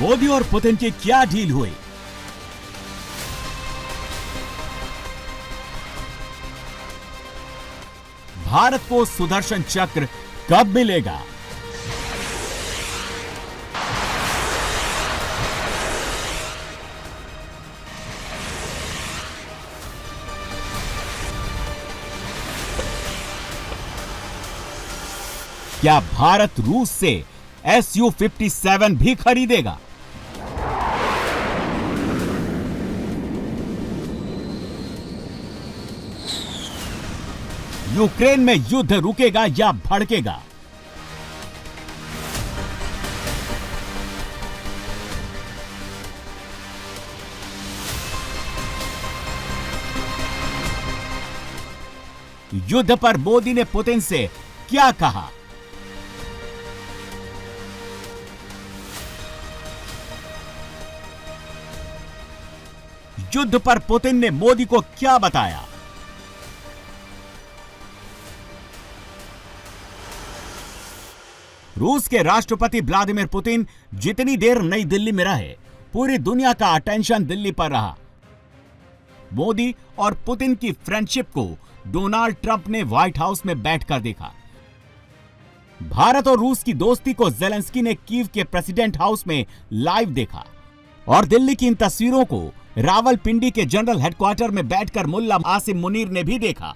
मोदी और पुतिन की क्या डील हुई? भारत को सुदर्शन चक्र कब मिलेगा? क्या भारत रूस से Su-57 भी खरीदेगा? यूक्रेन में युद्ध रुकेगा या भड़केगा? युद्ध पर मोदी ने पुतिन से क्या कहा? युद्ध पर पुतिन ने मोदी को क्या बताया? रूस के राष्ट्रपति व्लादिमीर पुतिन जितनी देर नई दिल्ली में रहे, पूरी दुनिया का अटेंशन दिल्ली पर रहा। मोदी और पुतिन की फ्रेंडशिप को डोनाल्ड ट्रंप ने व्हाइट हाउस में बैठकर देखा। भारत और रूस की दोस्ती को ज़ेलेंस्की ने कीव के प्रेसिडेंट हाउस में लाइव देखा और दिल्ली की इन तस्वीरों को रावलपिंडी के जनरल हेडक्वार्टर में बैठकर मुल्ला आसिम मुनीर ने भी देखा।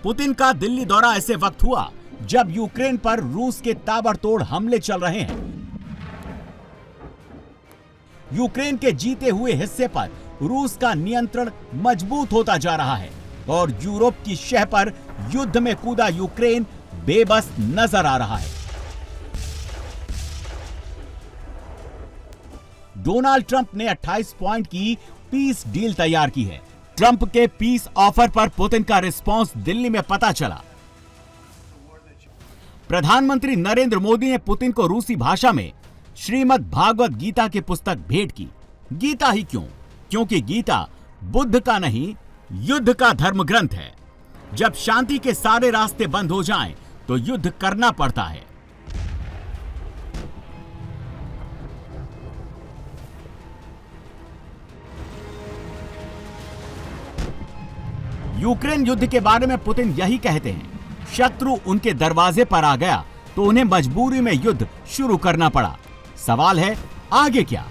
पुतिन का दिल्ली दौरा ऐसे वक्त हुआ जब यूक्रेन पर रूस के ताबड़तोड़ हमले चल रहे हैं। यूक्रेन के जीते हुए हिस्से पर रूस का नियंत्रण मजबूत होता जा रहा है और यूरोप की शह पर युद्ध में कूदा यूक्रेन बेबस नजर आ रहा है। डोनाल्ड ट्रंप ने 28 पॉइंट की पीस डील तैयार की है। ट्रंप के पीस ऑफर पर पुतिन का रिस्पांस दिल्ली में पता चला। प्रधानमंत्री नरेंद्र मोदी ने पुतिन को रूसी भाषा में श्रीमद् भागवत गीता की पुस्तक भेंट की। गीता ही क्यों? क्योंकि गीता बुद्ध का नहीं, युद्ध का धर्म ग्रंथ है। जब शांति के सारे रास्ते बंद हो जाएं, तो युद्ध करना पड़ता है। यूक्रेन युद्ध के बारे में पुतिन यही कहते हैं, शत्रु उनके दरवाजे पर आ गया तो उन्हें मजबूरी में युद्ध शुरू करना पड़ा। सवाल है आगे क्या?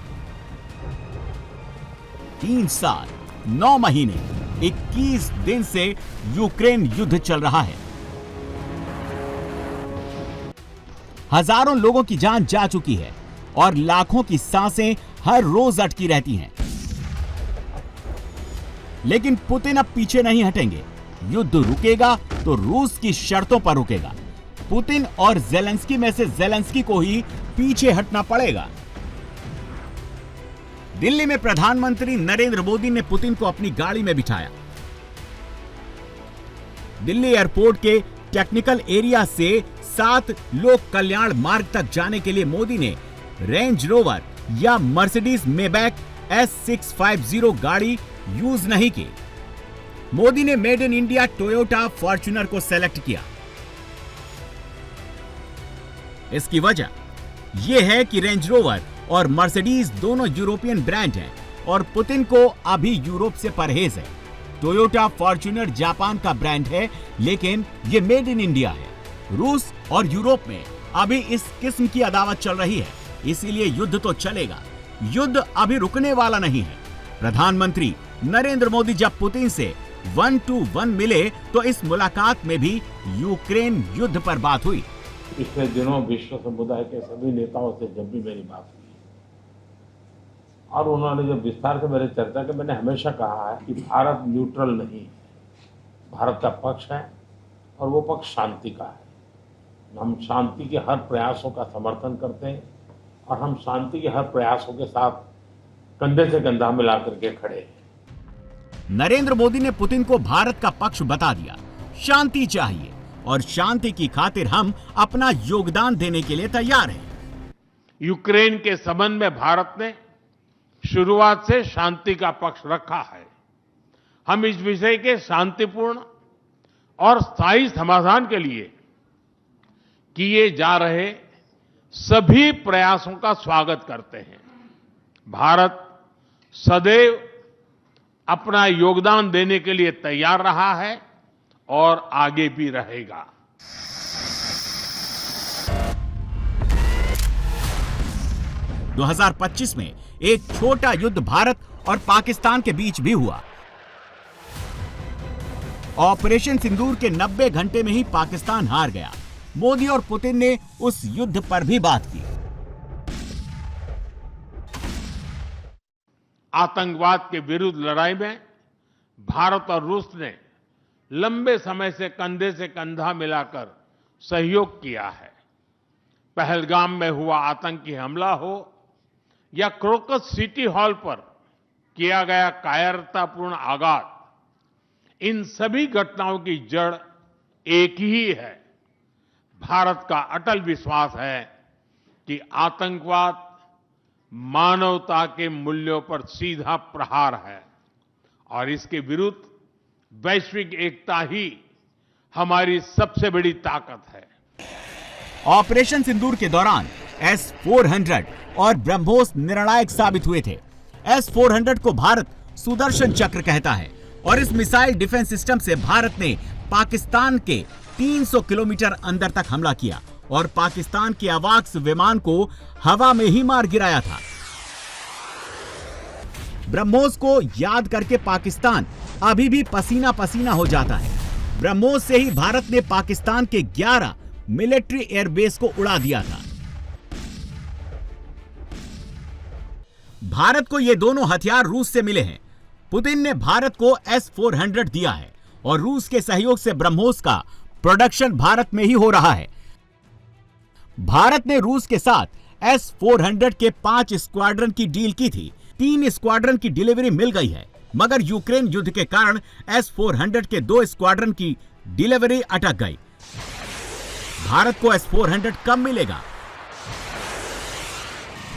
3 साल 9 महीने 21 दिन से यूक्रेन युद्ध चल रहा है। हजारों लोगों की जान जा चुकी है और लाखों की सांसें हर रोज अटकी रहती हैं। लेकिन पुतिन अब पीछे नहीं हटेंगे। युद्ध रुकेगा तो रूस की शर्तों पर रुकेगा। पुतिन और ज़ेलेंस्की में से ज़ेलेंस्की को ही पीछे हटना पड़ेगा। दिल्ली में प्रधानमंत्री नरेंद्र मोदी ने पुतिन को अपनी गाड़ी में बिठाया। दिल्ली एयरपोर्ट के टेक्निकल एरिया से 7 लोक कल्याण मार्ग तक जाने के लिए मोदी ने रेंज रोवर या मर्सिडीज मेबैक S650 गाड़ी यूज नहीं की। मोदी ने made in India Toyota Fortuner को सेलेक्ट किया। इसकी वजह यह है कि रेंज रोवर और मर्सिडीज दोनों यूरोपियन ब्रांड हैं और पुतिन को अभी यूरोप से परहेज है। टोयोटा फॉर्च्यूनर जापान का ब्रांड है, लेकिन यह मेड इन इंडिया है। रूस और यूरोप में अभी इस किस्म की अदावत चल रही है, इसीलिए युद्ध तो चलेगा। युद्ध अभी रुकने वाला नहीं है। प्रधानमंत्री नरेंद्र मोदी जब पुतिन से 1 to 1 मिले तो इस मुलाकात में भी यूक्रेन युद्ध पर बात हुई। पिछले दिनों विश्व समुदाय के सभी नेताओं से जब भी मेरी बात हुई और उन्होंने जब विस्तार से मेरे चर्चा की, मैंने हमेशा कहा है कि भारत न्यूट्रल नहीं है, भारत का पक्ष है और वो पक्ष शांति का है। हम शांति के हर प्रयासों का समर्थन करते हैं और हम शांति के हर प्रयासों के साथ कंधे से कंधा मिलाकर के खड़े हैं। नरेंद्र मोदी ने पुतिन को भारत का पक्ष बता दिया। शांति चाहिए और शांति की खातिर हम अपना योगदान देने के लिए तैयार हैं। यूक्रेन के संबंध में भारत ने शुरुआत से शांति का पक्ष रखा है। हम इस विषय के शांतिपूर्ण और स्थायी समाधान के लिए किए जा रहे सभी प्रयासों का स्वागत करते हैं। भारत सदैव अपना योगदान देने के लिए तैयार रहा है और आगे भी रहेगा। – 2025 में एक छोटा युद्ध भारत और पाकिस्तान के बीच भी हुआ। ऑपरेशन सिंदूर के 90 घंटे में ही पाकिस्तान हार गया। मोदी और पुतिन ने उस युद्ध पर भी बात की। आतंकवाद के विरुद्ध लड़ाई में भारत और रूस ने लंबे समय से कंधा मिलाकर सहयोग किया है। पहलगाम में हुआ आतंकी हमला हो या क्रोकस सिटी हॉल पर किया गया कायरतापूर्ण आघात, इन सभी घटनाओं की जड़ एक ही है। भारत का अटल विश्वास है कि आतंकवाद मानवता के मूल्यों पर सीधा प्रहार है और इसके विरुद्ध वैश्विक एकता ही हमारी सबसे बड़ी ताकत है। ऑपरेशन सिंदूर के दौरान S-400 और ब्रह्मोस निर्णायक साबित हुए थे। S-400 को भारत सुदर्शन चक्र कहता है और इस मिसाइल डिफेंस सिस्टम से भारत ने पाकिस्तान के 300 किलोमीटर अंदर तक हमला किया और पाकिस्तान के अवाक्स विमान को हवा में ही मार गिराया था। ब्रह्मोस को याद करके पाकिस्तान अभी भी पसीना पसीना हो जाता है। ब्रह्मोस से ही भारत ने पाकिस्तान के 11 मिलिट्री एयरबेस को उड़ा दिया था। भारत को ये दोनों हथियार रूस से मिले हैं। पुतिन ने भारत को S-400 दिया है और रूस के सहयोग से ब्रह्मोस का प्रोडक्शन भारत में ही हो रहा है। भारत ने रूस के साथ S-400 के 5 स्क्वाड्रन की डील की थी। 3 स्क्वाड्रन की डिलीवरी मिल गई है, मगर यूक्रेन युद्ध के कारण S-400 के 2 स्क्वाड्रन की डिलीवरी अटक गई। भारत को S-400 कब मिलेगा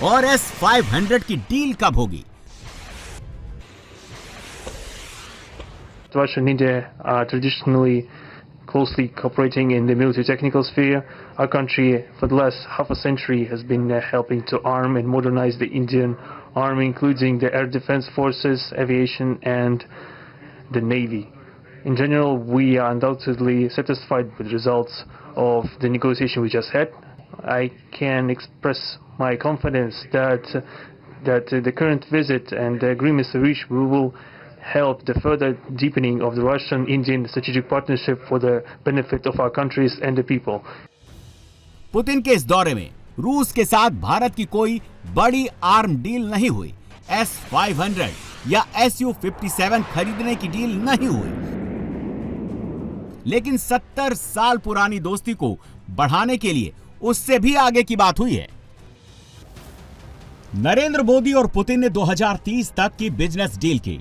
और S-500 की डील कब होगी? Russia and India are traditionally closely cooperating in the military technical sphere. Our country, for the last half a century, has been helping to arm and modernize the Indian Army, including the air defense forces, aviation, and the Navy. In general, we are undoubtedly satisfied with the results of the negotiation we just had. I can express my confidence that the current visit and the agreements reached will help the further deepening of the Russian-Indian strategic partnership for the benefit of our countries and the people. Putin के इस दौरे में रूस के साथ भारत की कोई बड़ी आर्म डील नहीं हुई। S-500 या Su-57 खरीदने की डील नहीं हुई, लेकिन 70 साल पुरानी दोस्ती को बढ़ाने के लिए उससे भी आगे की बात हुई है। नरेंद्र मोदी और पुतिन ने 2030 तक की बिजनेस डील की।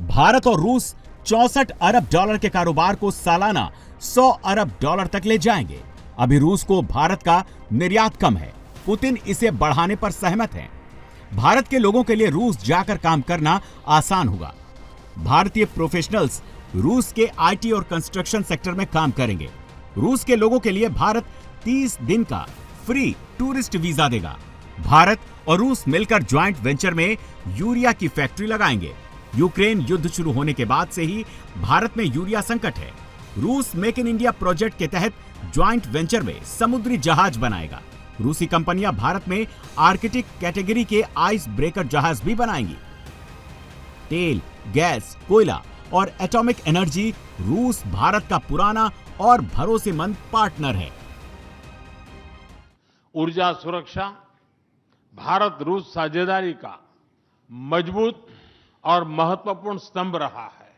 भारत और रूस 64 अरब डॉलर के कारोबार को सालाना 100 अरब डॉलर तक ले जाएंगे। अभी रूस को भारत का निर्यात कम है, पुतिन इसे बढ़ाने पर सहमत हैं। भारत के लोगों के लिए रूस जाकर काम करना आसान होगा। भारतीय प्रोफेशनल्स रूस के आईटी और कंस्ट्रक्शन सेक्टर में काम करेंगे। रूस के लोगों के लिए भारत 30 दिन का फ्री टूरिस्ट वीजा देगा। भारत और रूस मिलकर ज्वाइंट वेंचर में यूरिया की फैक्ट्री लगाएंगे। यूक्रेन युद्ध शुरू होने के बाद से ही भारत में यूरिया संकट है। रूस मेक इन इंडिया प्रोजेक्ट के तहत ज्वाइंट वेंचर में समुद्री जहाज बनाएगा। रूसी कंपनियां भारत में आर्कटिक कैटेगरी के आइस ब्रेकर जहाज भी बनाएंगी। तेल, गैस, कोयला और एटॉमिक एनर्जी, रूस भारत का पुराना और भरोसेमंद पार्टनर है। ऊर्जा सुरक्षा भारत रूस साझेदारी का मजबूत और महत्वपूर्ण स्तंभ रहा है।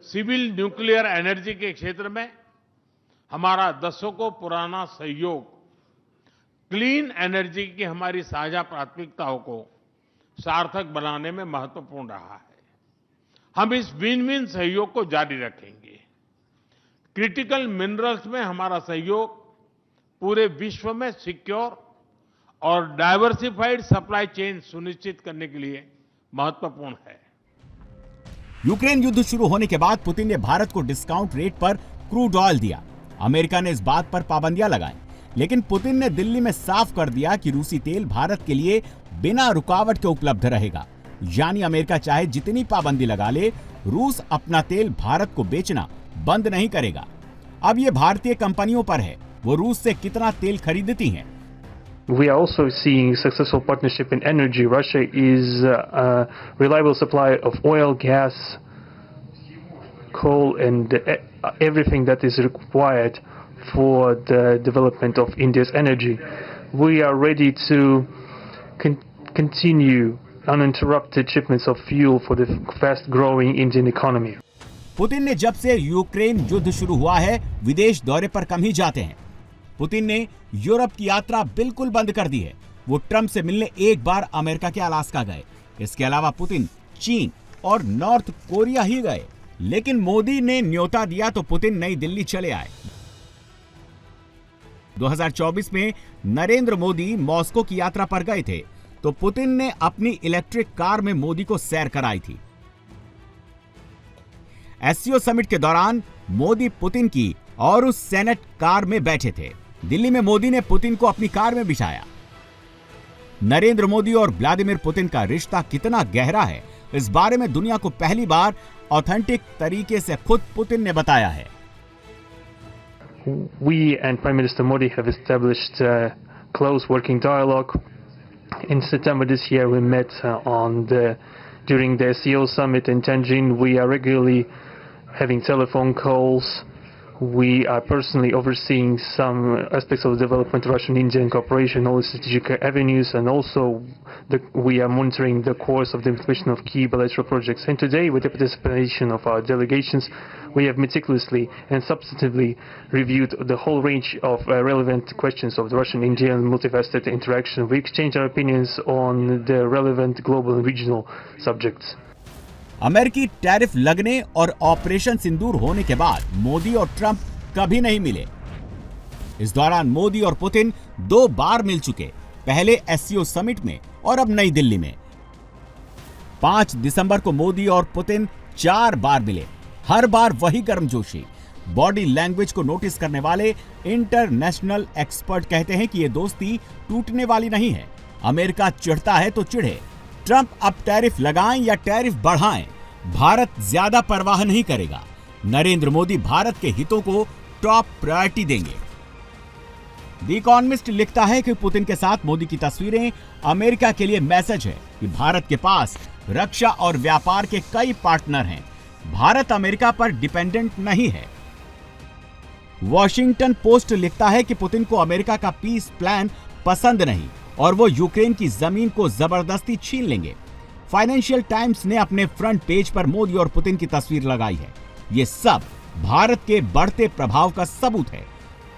सिविल न्यूक्लियर एनर्जी के क्षेत्र में हमारा दशकों पुराना सहयोग क्लीन एनर्जी की हमारी साझा प्राथमिकताओं को सार्थक बनाने में महत्वपूर्ण रहा है। हम इस विन विन सहयोग को जारी रखेंगे। क्रिटिकल मिनरल्स में हमारा सहयोग पूरे विश्व में सिक्योर और डाइवर्सिफाइड सप्लाई चेन सुनिश्चित करने के लिए महत्वपूर्ण है। यूक्रेन युद्ध शुरू होने के बाद पुतिन ने भारत को डिस्काउंट रेट पर क्रूड ऑयल दिया। अमेरिका ने इस बात पर पाबंदियां लगाई लेकिन पुतिन ने दिल्ली में साफ कर दिया कि रूसी तेल भारत के लिए बिना रुकावट के उपलब्ध रहेगा। यानी अमेरिका चाहे जितनी पाबंदी लगा ले, रूस अपना तेल भारत को बेचना बंद नहीं करेगा। अब ये भारतीय कंपनियों पर है, वो रूस से कितना तेल खरीदती हैं। We are also seeing successful partnership in energy. Russia is a reliable supplier of oil, gas, coal, and everything that is required for the development of India's energy. We are ready to continue uninterrupted shipments of fuel for the fast-growing Indian economy. Putin ने जब से Ukraine युद्ध शुरू हुआ है, विदेश दौरे पर कम ही जाते हैं। पुतिन ने यूरोप की यात्रा बिल्कुल बंद कर दी है। वो ट्रंप से मिलने एक बार अमेरिका के अलास्का गए। इसके अलावा पुतिन चीन और नॉर्थ कोरिया ही गए। लेकिन मोदी ने न्योता दिया तो पुतिन नई दिल्ली चले आए। 2024 में नरेंद्र मोदी मॉस्को की यात्रा पर गए थे तो पुतिन ने अपनी इलेक्ट्रिक कार में मोदी को सैर कराई थी। एससीओ समिट के दौरान मोदी पुतिन की और उस सेनेट कार में बैठे थे। दिल्ली में मोदी ने पुतिन को अपनी कार में बिठाया। नरेंद्र मोदी और व्लादिमीर पुतिन का रिश्ता कितना गहरा है, इस बारे में दुनिया को पहली बार ऑथेंटिक तरीके से खुद पुतिन ने बताया है। We and Prime Minister Modi have established a close working dialogue. In September this year, we met during the SEO summit in Tianjin. We are regularly having telephone calls. We are personally overseeing some aspects of the development of Russian-Indian cooperation, all the strategic avenues, and also we are monitoring the course of the implementation of key bilateral projects. And today, with the participation of our delegations, we have meticulously and substantively reviewed the whole range of relevant questions of the Russian-Indian multifaceted interaction. We exchange our opinions on the relevant global and regional subjects. अमेरिकी tariff लगने और operation सिंदूर होने के बाद मोदी और Trump कभी नहीं मिले। इस दौरान मोदी और पुतिन 2 बार मिल चुके, पहले एससीओ समिट में और अब नई दिल्ली में। 5 दिसंबर को मोदी और पुतिन 4 बार मिले, हर बार वही गर्मजोशी। बॉडी लैंग्वेज को नोटिस करने वाले इंटरनेशनल एक्सपर्ट कहते हैं कि ये दोस्ती टूटने वाली नहीं है। अमेरिका चिढ़ता है तो चिढ़े, ट्रंप अब टैरिफ लगाएं या टैरिफ बढ़ाएं, भारत ज्यादा परवाह नहीं करेगा। नरेंद्र मोदी भारत के हितों को टॉप प्रायोरिटी देंगे। द इकोनॉमिस्ट लिखता है कि पुतिन के साथ मोदी की तस्वीरें अमेरिका के लिए मैसेज है कि भारत के पास रक्षा और व्यापार के कई पार्टनर हैं, भारत अमेरिका पर डिपेंडेंट नहीं है। वॉशिंगटन पोस्ट लिखता है कि पुतिन को अमेरिका का पीस प्लान पसंद नहीं और वो यूक्रेन की जमीन को जबरदस्ती छीन लेंगे। फाइनेंशियल टाइम्स ने अपने फ्रंट पेज पर मोदी और पुतिन की तस्वीर लगाई है। ये सब भारत के बढ़ते प्रभाव का सबूत है।